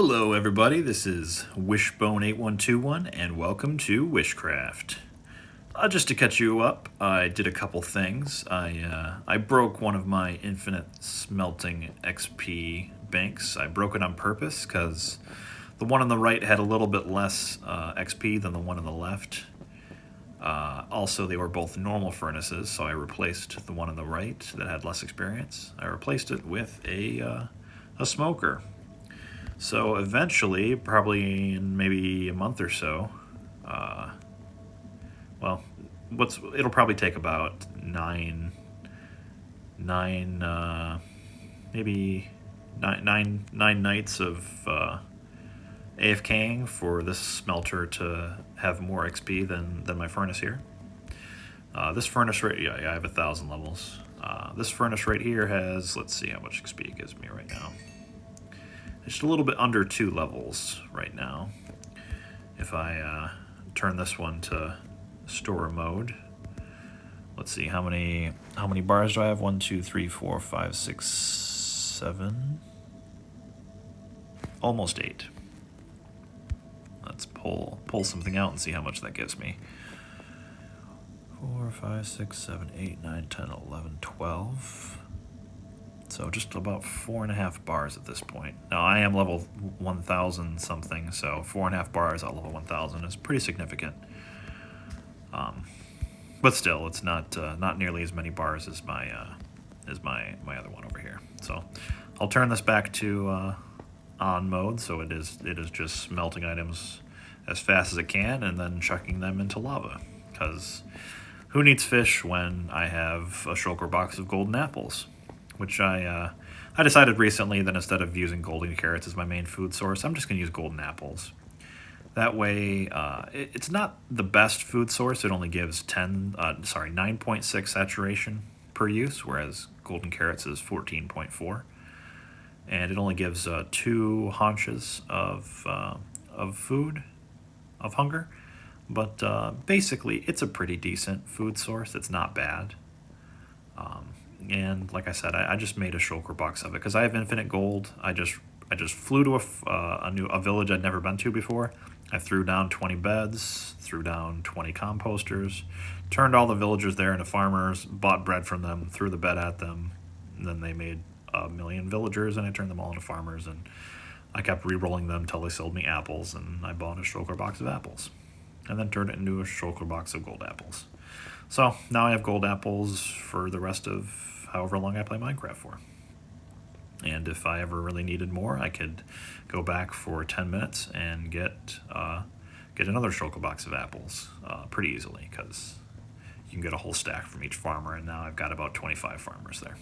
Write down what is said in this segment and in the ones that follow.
Hello everybody, this is Wishbone8121 and welcome to Wishcraft. Just to catch you up, I did a couple things. I broke one of my infinite smelting XP banks. I broke it on purpose because the one on the right had a little bit less XP than the one on the left. Also, they were both normal furnaces, so I replaced the one on the right that had less experience. I replaced it with a smoker. So eventually, probably in maybe a month or so, well, it'll probably take about maybe nine nights of AFKing for this smelter to have more XP than my furnace here. This furnace right, yeah, I have 1,000 levels. This furnace right here has, let's see how much XP it gives me right now. Just a little bit under 2 levels right now. If I turn this one to store mode, let's see how many bars do I have? 1, 2, 3, 4, 5, 6, 7, almost 8. Let's pull something out and see how much that gives me. 4, 5, 6, 7, 8, 9, 10, 11, 12. So just about 4.5 bars at this point. Now I am level 1,000 something, so 4.5 bars at level 1,000 is pretty significant. But still, it's not nearly as many bars as my other one over here. So I'll turn this back to on mode, so it is just smelting items as fast as it can, and then chucking them into lava. Because who needs fish when I have a shulker box of golden apples? Which I decided recently that instead of using golden carrots as my main food source, I'm just going to use golden apples. That way, it's not the best food source. It only gives 9.6 saturation per use, whereas golden carrots is 14.4. And it only gives 2 haunches of food, of hunger. But basically, it's a pretty decent food source. It's not bad. And like I said, I just made a shulker box of it because I have infinite gold. I just flew to a village I'd never been to before. I threw down 20 beds, threw down 20 composters, turned all the villagers there into farmers, bought bread from them, threw the bed at them, and then they made 1 million villagers, and I turned them all into farmers, and I kept re-rolling them until they sold me apples, and I bought a shulker box of apples, and then turned it into a shulker box of gold apples. So now I have gold apples for the rest of however long I play Minecraft for. And if I ever really needed more, I could go back for 10 minutes and get another shulker box of apples pretty easily, because you can get a whole stack from each farmer, and now I've got about 25 farmers there.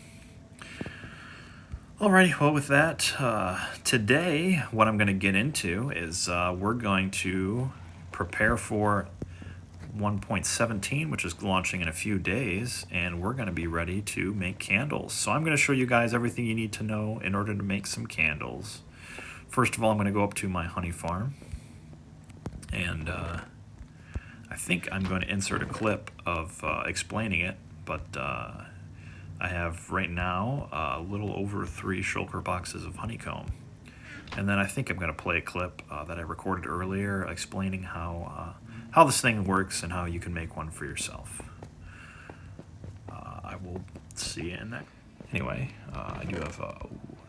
Alrighty, well with that, today what I'm going to get into is we're going to prepare for 1.17, which is launching in a few days, and we're going to be ready to make candles. So I'm going to show you guys everything you need to know in order to make some candles. First of all, I'm going to go up to my honey farm, and I think I'm going to insert a clip of explaining it, but I have right now a little over 3 shulker boxes of honeycomb. And then I think I'm going to play a clip that I recorded earlier explaining how this thing works and how you can make one for yourself. I will see you in that. Anyway, I do have,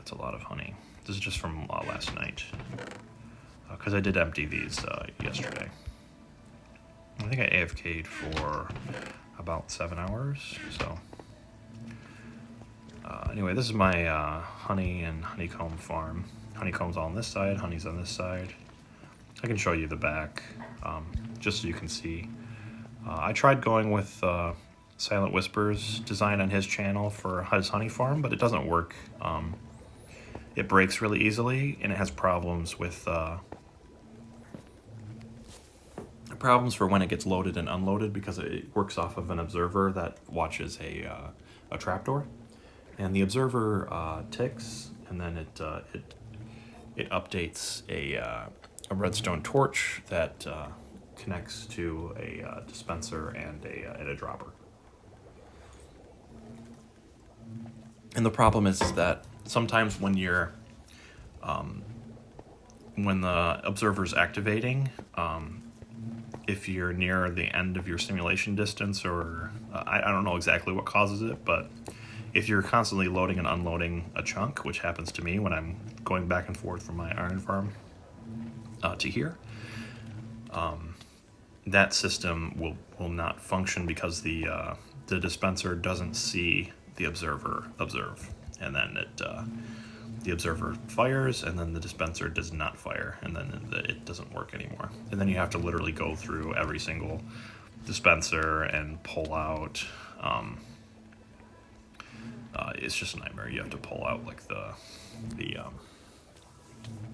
it's a lot of honey. This is just from last night, because I did empty these yesterday. I think I AFK'd for about 7 hours, so. Anyway, this is my honey and honeycomb farm. Honeycomb's on this side, honey's on this side. I can show you the back, just so you can see. I tried going with Silent Whispers design on his channel for his honey farm, but it doesn't work. It breaks really easily, and it has problems with problems for when it gets loaded and unloaded, because it works off of an observer that watches a trapdoor, and the observer ticks, and then it updates a redstone torch that connects to a dispenser and a dropper. And the problem is that sometimes when you're when the observer's activating, if you're near the end of your simulation distance, or I don't know exactly what causes it, but if you're constantly loading and unloading a chunk, which happens to me when I'm going back and forth from my iron farm to here, that system will not function because the dispenser doesn't see the observer observe, and then the observer fires, and then the dispenser does not fire, and then it doesn't work anymore. And then you have to literally go through every single dispenser and pull out. It's just a nightmare. You have to pull out like the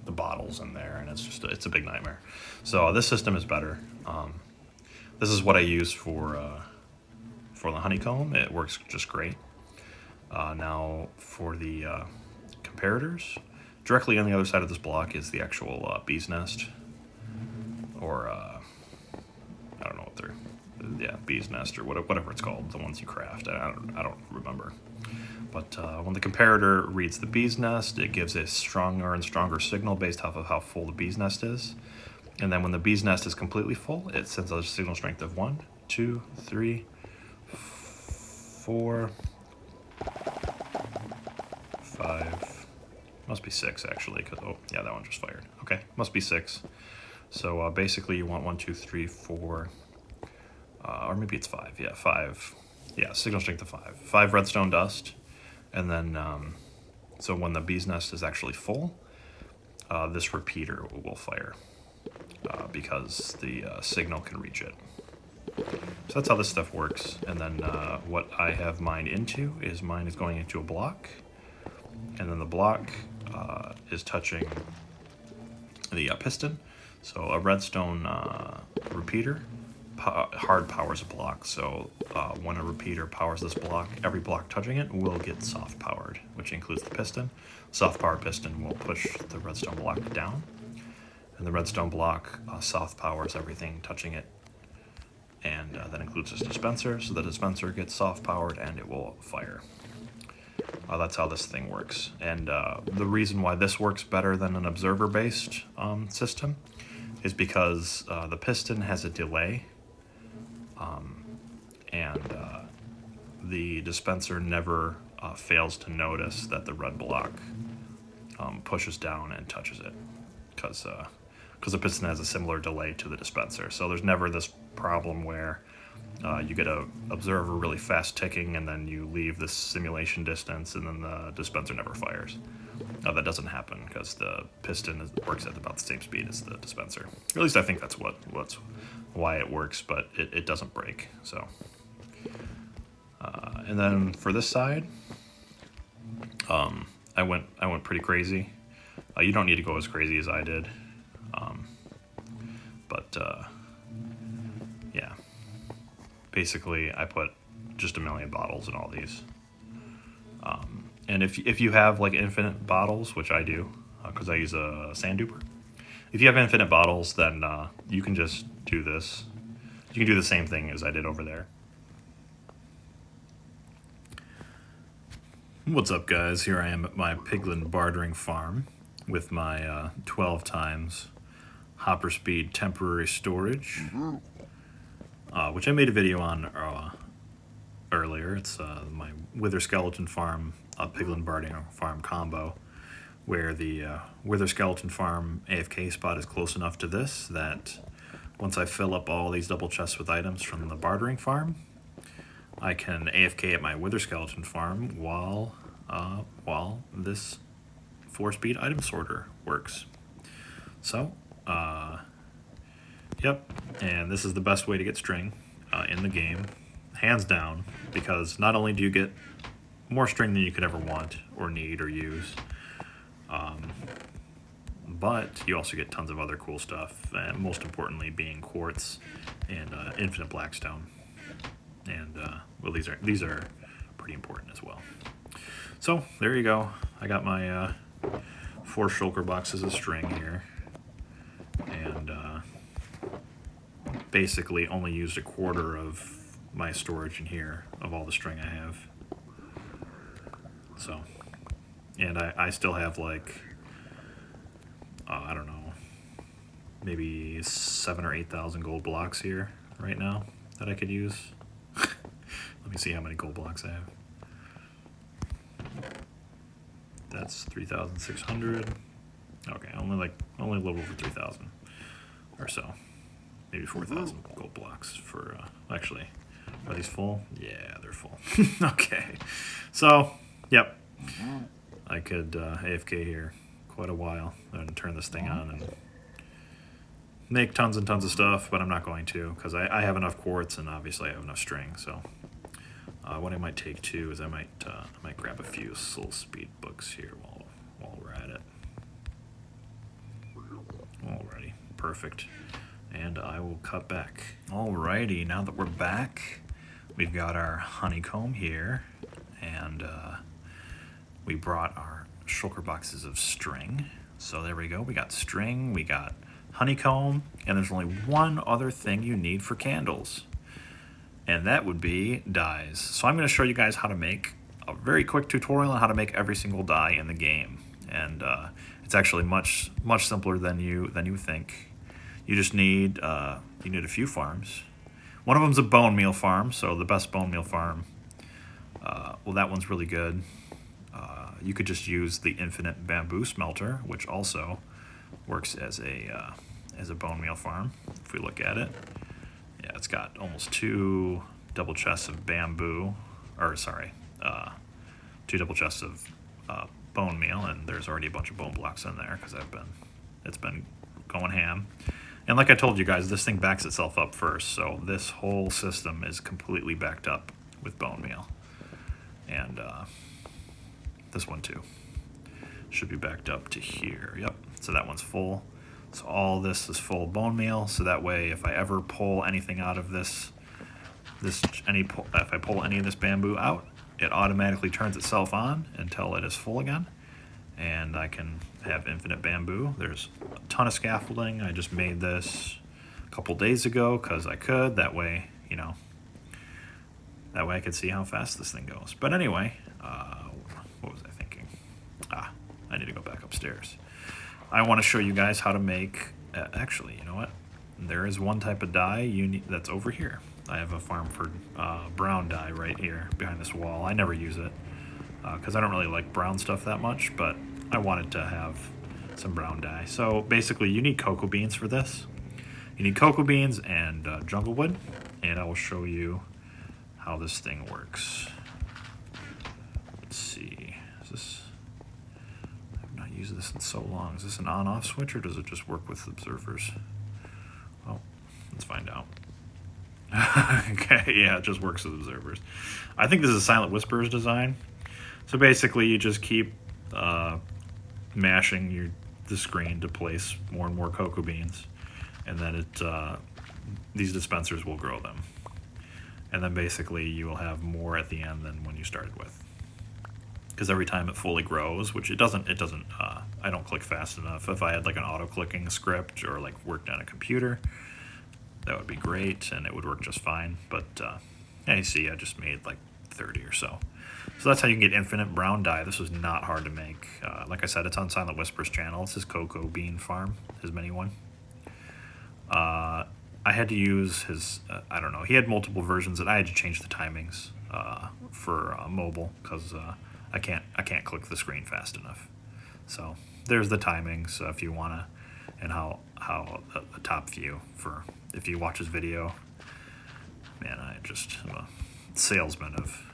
bottles in there, and it's a big nightmare. So this system is better. This is what I use for the honeycomb. It works just great. Now for the comparators, directly on the other side of this block is the actual bee's nest, or I don't know what they're, bee's nest or whatever it's called, the ones you craft. I don't remember. But when the comparator reads the bee's nest, it gives a stronger and stronger signal based off of how full the bee's nest is. And then when the bee's nest is completely full, it sends a signal strength of 1, 2, 3, 4, 5. Must be 6 actually, because that one just fired. Okay, must be 6. So basically, you want 1, 2, 3, 4, or maybe it's 5. Yeah, 5. Yeah, signal strength of 5. 5 redstone dust, and then so when the bee's nest is actually full, this repeater will fire because the signal can reach it. So that's how this stuff works. And then what I have mine into is mine is going into a block, and then the block is touching the piston. So a redstone repeater hard powers a block. So when a repeater powers this block, every block touching it will get soft powered, which includes the piston. Soft power piston will push the redstone block down, and the redstone block soft powers everything touching it, and that includes this dispenser. So the dispenser gets soft powered and it will fire. That's how this thing works. And the reason why this works better than an observer-based system is because the piston has a delay, and the dispenser never fails to notice that the red block pushes down and touches it, because the piston has a similar delay to the dispenser. So there's never this problem where you get a observer really fast ticking, and then you leave this simulation distance, and then the dispenser never fires. That doesn't happen because the piston works at about the same speed as the dispenser. At least I think that's why it works, but it doesn't break. So, and then for this side, I went pretty crazy. You don't need to go as crazy as I did, but yeah. Basically, I put just 1,000,000 bottles in all these. And if you have like infinite bottles, which I do, because I use a sand duper. If you have infinite bottles, then you can just do this. You can do the same thing as I did over there. What's up, guys? Here I am at my piglin bartering farm with my 12 times hopper speed temporary storage. Which I made a video on earlier. It's my Wither Skeleton Farm Piglin Bartering Farm combo, where the Wither Skeleton Farm AFK spot is close enough to this that once I fill up all these double chests with items from the bartering farm, I can AFK at my Wither Skeleton Farm while this 4-speed item sorter works. So, yep, and this is the best way to get string in the game, hands down, because not only do you get more string than you could ever want or need or use, but you also get tons of other cool stuff, and most importantly being quartz and infinite blackstone. And well, these are pretty important as well. So there you go. I got my 4 shulker boxes of string here, and basically only used 1/4 of my storage in here of all the string I have. So, and I still have like I don't know, maybe 7,000 or 8,000 gold blocks here right now that I could use. Let me see how many gold blocks I have. That's 3,600. Okay, only a little over 3,000 or so. Maybe 4,000 gold blocks for, actually, are these full? Yeah, they're full. Okay, so, yep, I could AFK here quite a while and turn this thing on and make tons and tons of stuff, but I'm not going to because I have enough quartz and obviously I have enough string. So what I might take too is I might grab a few soul speed books here while we're at it. Alrighty, perfect. And I will cut back. Alrighty, now that we're back, we've got our honeycomb here, and we brought our shulker boxes of string. So there we go. We got string, we got honeycomb, and there's only one other thing you need for candles, and that would be dyes. So I'm going to show you guys how to make a very quick tutorial on how to make every single dye in the game, and it's actually much simpler than you think. You just need a few farms. One of them's a bone meal farm, so the best bone meal farm. Well, that one's really good. You could just use the infinite bamboo smelter, which also works as a bone meal farm. If we look at it, yeah, it's got almost 2 double chests of bamboo, or sorry, 2 double chests of bone meal, and there's already a bunch of bone blocks in there because it's been going ham. And like I told you guys, this thing backs itself up first, so this whole system is completely backed up with bone meal, and this one too should be backed up to here. Yep, so that one's full. So all this is full bone meal, so that way if I ever pull anything out of if I pull any of this bamboo out, it automatically turns itself on until it is full again, and I can have infinite bamboo. There's a ton of scaffolding. I just made this a couple days ago because I could. That way, I could see how fast this thing goes. But anyway, what was I thinking? I need to go back upstairs. I want to show you guys how to make, actually, you know what? There is one type of dye that's over here. I have a farm for brown dye right here behind this wall. I never use it because I don't really like brown stuff that much, but I wanted to have some brown dye. So basically you need cocoa beans for this. You need cocoa beans and jungle wood, and I will show you how this thing works. Let's see, I've not used this in so long. Is this an on-off switch or does it just work with observers? Well, let's find out. Okay, yeah, it just works with observers. I think this is Silent Whisper's design. So basically you just keep mashing the screen to place more and more cocoa beans, and then these dispensers will grow them. And then basically you will have more at the end than when you started with. Because every time it fully grows, which it doesn't, I don't click fast enough. If I had like an auto-clicking script or like worked on a computer, that would be great and it would work just fine. But yeah, you see, I just made like 30 or so. So that's how you can get infinite brown dye. This was not hard to make. Like I said, it's on Silent Whisper's channel. It's his cocoa bean farm, his mini one. I had to use his, I don't know, he had multiple versions and I had to change the timings for mobile because I can't click the screen fast enough. So there's the timings if you wanna, and how the top view for if you watch his video. Man, I just am a salesman of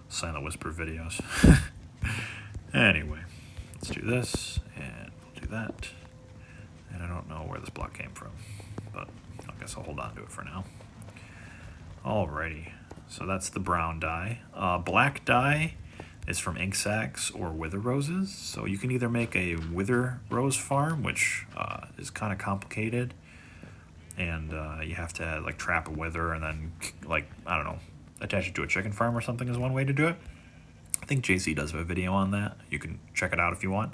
Silent Whisper videos. Anyway, let's do this and we'll do that. And I don't know where this block came from, but I guess I'll hold on to it for now. Alrighty, so that's the brown dye. Black dye is from ink sacs or wither roses. So you can either make a wither rose farm, which is kind of complicated, and you have to like trap a wither and then like, I don't know, attach it to a chicken farm or something is one way to do it. I think JC does have a video on that. You can check it out if you want.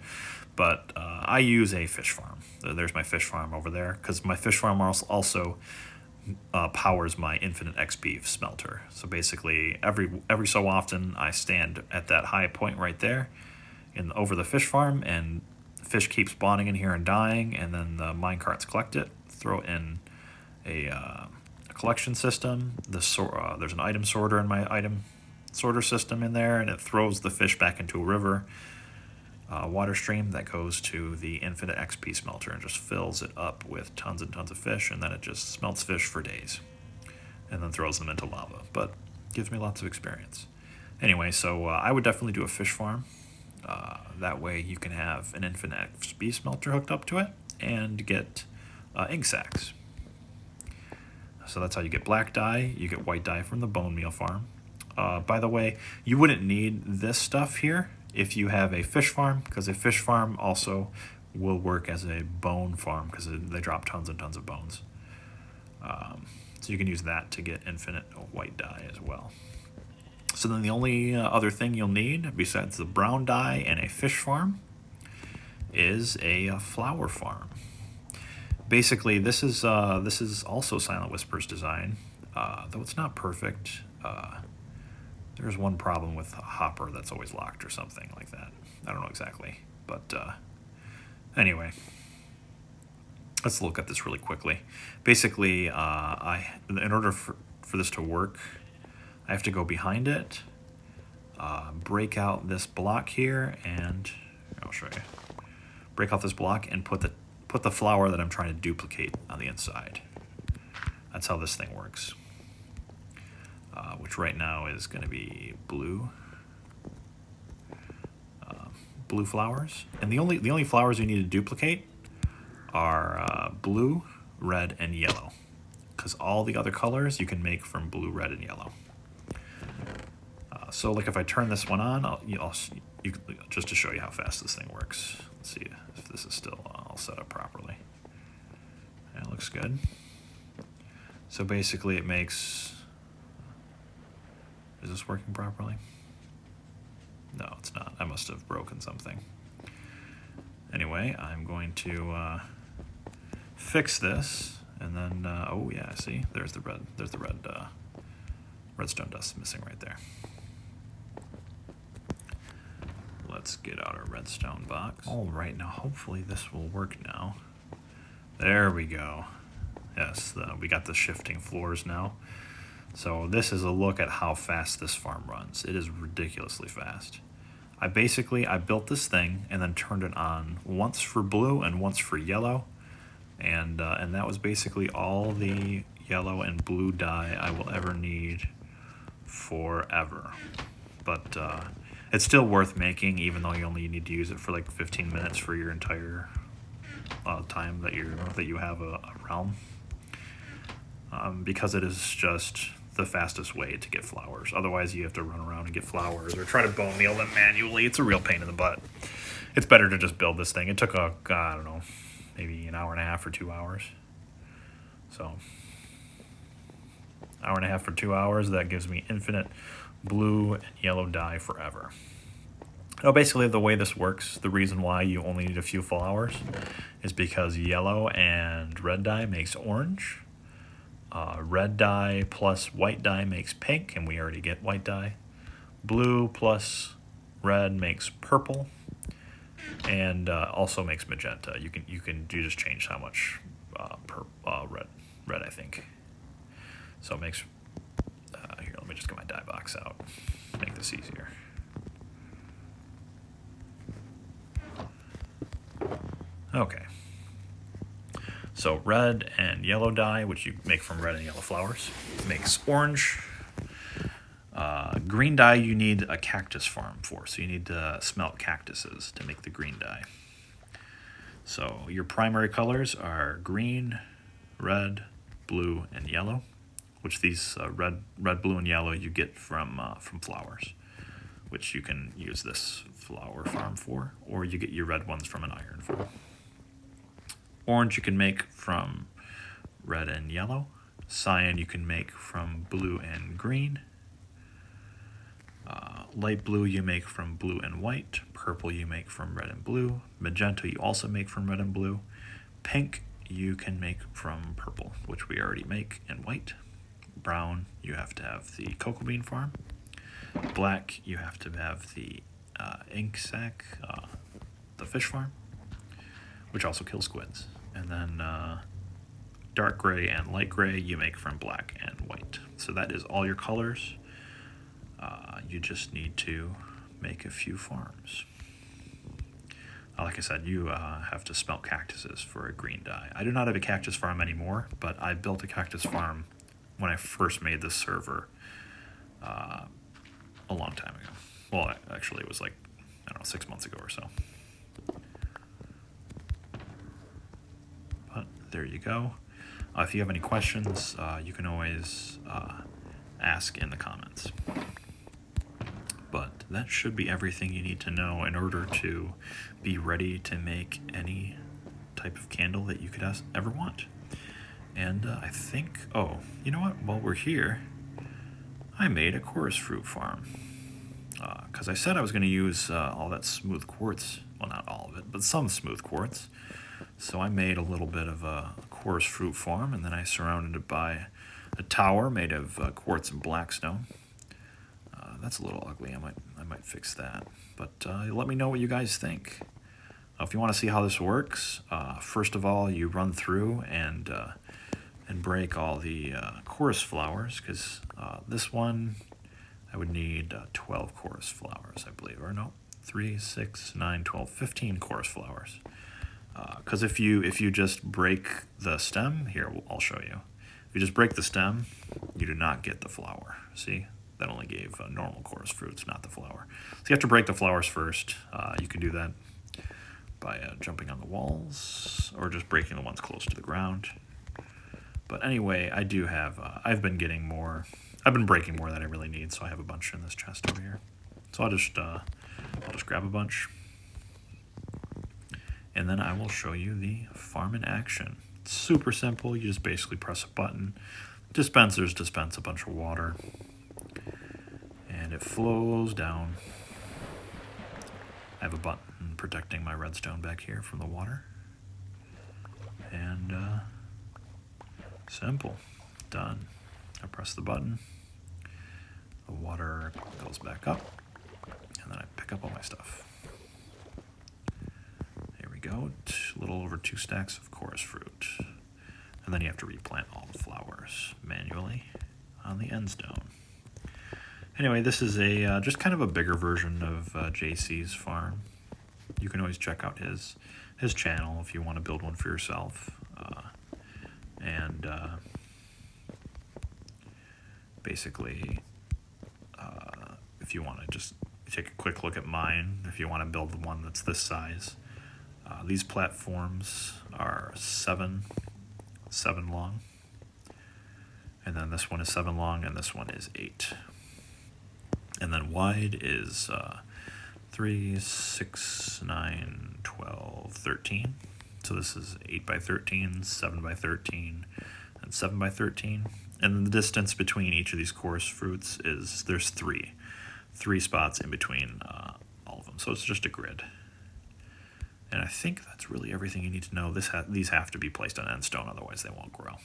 But I use a fish farm. There's my fish farm over there because my fish farm also powers my infinite XP smelter. So basically every so often I stand at that high point right there over the fish farm and fish keep spawning in here and dying, and then the minecarts collect it, throw it in a collection system. There's an item sorter in my item sorter system in there, and it throws the fish back into a river water stream that goes to the infinite XP smelter and just fills it up with tons and tons of fish, and then it just smelts fish for days and then throws them into lava, but gives me lots of experience. Anyway, so I would definitely do a fish farm. That way you can have an infinite XP smelter hooked up to it and get ink sacs. So that's how you get black dye. You get white dye from the bone meal farm. By the way, you wouldn't need this stuff here if you have a fish farm, because a fish farm also will work as a bone farm because they drop tons and tons of bones. So you can use that to get infinite white dye as well. So then the only other thing you'll need besides the brown dye and a fish farm is a flower farm. Basically, this is also Silent Whisper's design, though it's not perfect. There's one problem with a hopper that's always locked or something like that. I don't know exactly, but anyway, let's look at this really quickly. Basically, in order for this to work, I have to go behind it, break out this block here, and I'll show you. Break out this block and put the flower that I'm trying to duplicate on the inside. That's how this thing works. Which right now is going to be blue. Blue flowers, and the only flowers you need to duplicate are blue, red, and yellow, because all the other colors you can make from blue, red, and yellow. So like if I turn this one on, just to show you how fast this thing works. Let's see if this is still all set up properly. That looks good. So basically it makes... Is this working properly? No, it's not. I must have broken something. Anyway, I'm going to fix this, and then oh yeah, see, there's the red redstone dust missing right there. Let's get out our redstone box. All right, now hopefully this will work now. There we go. Yes, we got the shifting floors now. So this is a look at how fast this farm runs. It is ridiculously fast. I built this thing and then turned it on once for blue and once for yellow, and that was basically all the yellow and blue dye I will ever need forever. But it's still worth making, even though you only need to use it for like 15 minutes for your entire time that you have a realm, because it is just the fastest way to get flowers. Otherwise, you have to run around and get flowers or try to bone meal them manually. It's a real pain in the butt. It's better to just build this thing. It took I don't know, maybe an hour and a half or 2 hours. So, hour and a half for 2 hours, that gives me infinite blue and yellow dye forever. Now, basically, the way this works, the reason why you only need a few flowers is because yellow and red dye makes orange. Red dye plus white dye makes pink, and we already get white dye. Blue plus red makes purple, and also makes magenta. You just change how much red I think. So it makes here. Let me just get my dye box out. Make this easier. Okay. So red and yellow dye, which you make from red and yellow flowers, makes orange. Green dye you need a cactus farm for, so you need to smelt cactuses to make the green dye. So your primary colors are green, red, blue, and yellow, which these red, blue, and yellow you get from flowers, which you can use this flower farm for, or you get your red ones from an iron farm. Orange you can make from red and yellow. Cyan you can make from blue and green. Light blue you make from blue and white. Purple you make from red and blue. Magenta you also make from red and blue. Pink you can make from purple, which we already make, and white. Brown you have to have the cocoa bean farm. Black you have to have the ink sac, the fish farm. which also kills squids. And then dark gray and light gray you make from black and white. So that is all your colors. You just need to make a few farms. Like I said, you have to smelt cactuses for a green dye. I do not have a cactus farm anymore, but I built a cactus farm when I first made this server a long time ago. Well, actually, it was like, I don't know, 6 months ago or so. But there you go. If you have any questions, you can always ask in the comments. But that should be everything you need to know in order to be ready to make any type of candle that you could ever want. And I think, oh, you know what? While we're here, I made a chorus fruit farm. Because I said I was going to use all that smooth quartz. Well, not all of it, but some smooth quartz. So I made a little bit of a chorus fruit farm, and then I surrounded it by a tower made of quartz and blackstone. That's a little ugly. I might fix that. But let me know what you guys think. If you want to see how this works, first of all, you run through and break all the chorus flowers, because this one I would need 12 chorus flowers, I believe, or no, 3, 6, 9, 12, 15 chorus flowers. Because if you just break the stem, here I'll show you. If you just break the stem, you do not get the flower. See? That only gave normal chorus fruits, not the flower. So you have to break the flowers first. You can do that by jumping on the walls or just breaking the ones close to the ground. But anyway, I do have, I've been breaking more than I really need, so I have a bunch in this chest over here. So I'll just grab a bunch. And then I will show you the farm in action. It's super simple. You just basically press a button. Dispensers dispense a bunch of water. And it flows down. I have a button protecting my redstone back here from the water. And simple. Done. I press the button. The water goes back up. And then I pick up all my stuff. There we go. A little over 2 stacks of chorus fruit. And then you have to replant all the flowers manually on the end stone. Anyway, this is a just kind of a bigger version of JC's farm. You can always check out his channel if you want to build one for yourself. Basically, if you want to just take a quick look at mine, if you want to build the one that's this size, these platforms are 7 long, and then this one is 7 long, and this one is 8. And then wide is 3, 6, 9, 12, 13. So this is 8 by 13, 7 by 13, and 7 by 13. And the distance between each of these chorus fruits is, there's 3 spots in between all of them. So it's just a grid. And I think that's really everything you need to know. These have to be placed on end stone, otherwise they won't grow.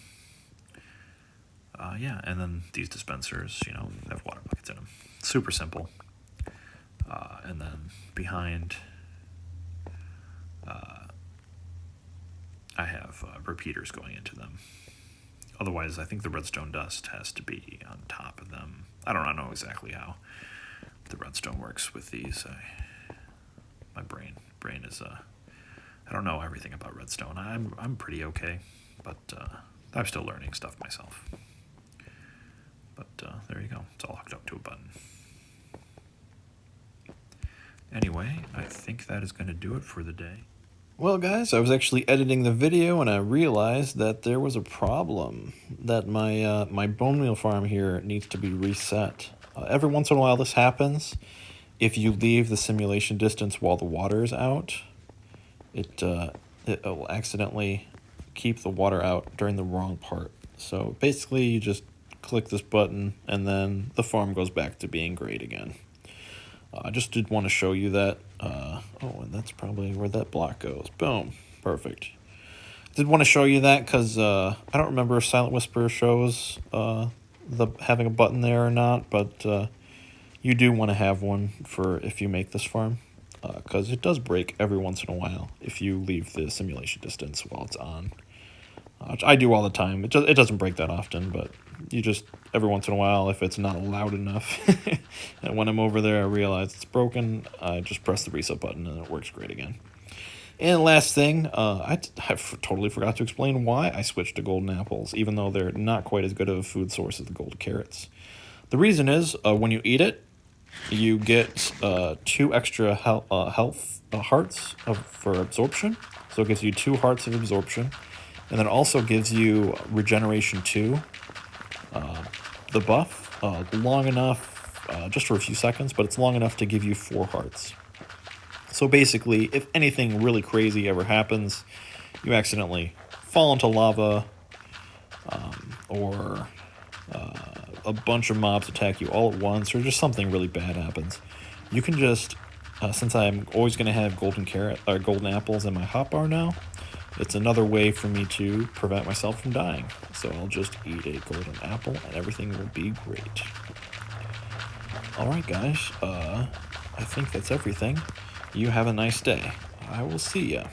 Yeah, and then these dispensers, have water buckets in them. Super simple. And then behind, I have repeaters going into them. Otherwise, I think the redstone dust has to be on top of them. I don't know exactly how the redstone works with these. My brain is, I don't know everything about redstone. I'm pretty okay, but I'm still learning stuff myself. But there you go. It's all hooked up to a button. Anyway, I think that is going to do it for the day. Well, guys, I was actually editing the video and I realized that there was a problem, that my bone meal farm here needs to be reset. Every once in a while this happens. If you leave the simulation distance while the water is out, it will accidentally keep the water out during the wrong part. So basically you just click this button and then the farm goes back to being great again. I just did want to show you that. Oh, and that's probably where that block goes. Boom. Perfect. Did want to show you that because I don't remember if Silent Whisper shows having a button there or not, but you do want to have one for if you make this farm. because it does break every once in a while if you leave the simulation distance while it's on. Which I do all the time. It doesn't break that often, but you just, every once in a while, if it's not loud enough, and when I'm over there I realize it's broken, I just press the reset button and it works great again. And last thing, I totally forgot to explain why I switched to golden apples, even though they're not quite as good of a food source as the golden carrots. The reason is, when you eat it, you get 2 extra health hearts for absorption. So it gives you 2 hearts of absorption. And then it also gives you regeneration 2, the buff, long enough, just for a few seconds, but it's long enough to give you 4 hearts. So basically, if anything really crazy ever happens, you accidentally fall into lava, or a bunch of mobs attack you all at once, or just something really bad happens, you can just, since I'm always going to have golden apples in my hotbar now, it's another way for me to prevent myself from dying. So I'll just eat a golden apple and everything will be great. Alright guys, I think that's everything. You have a nice day. I will see ya.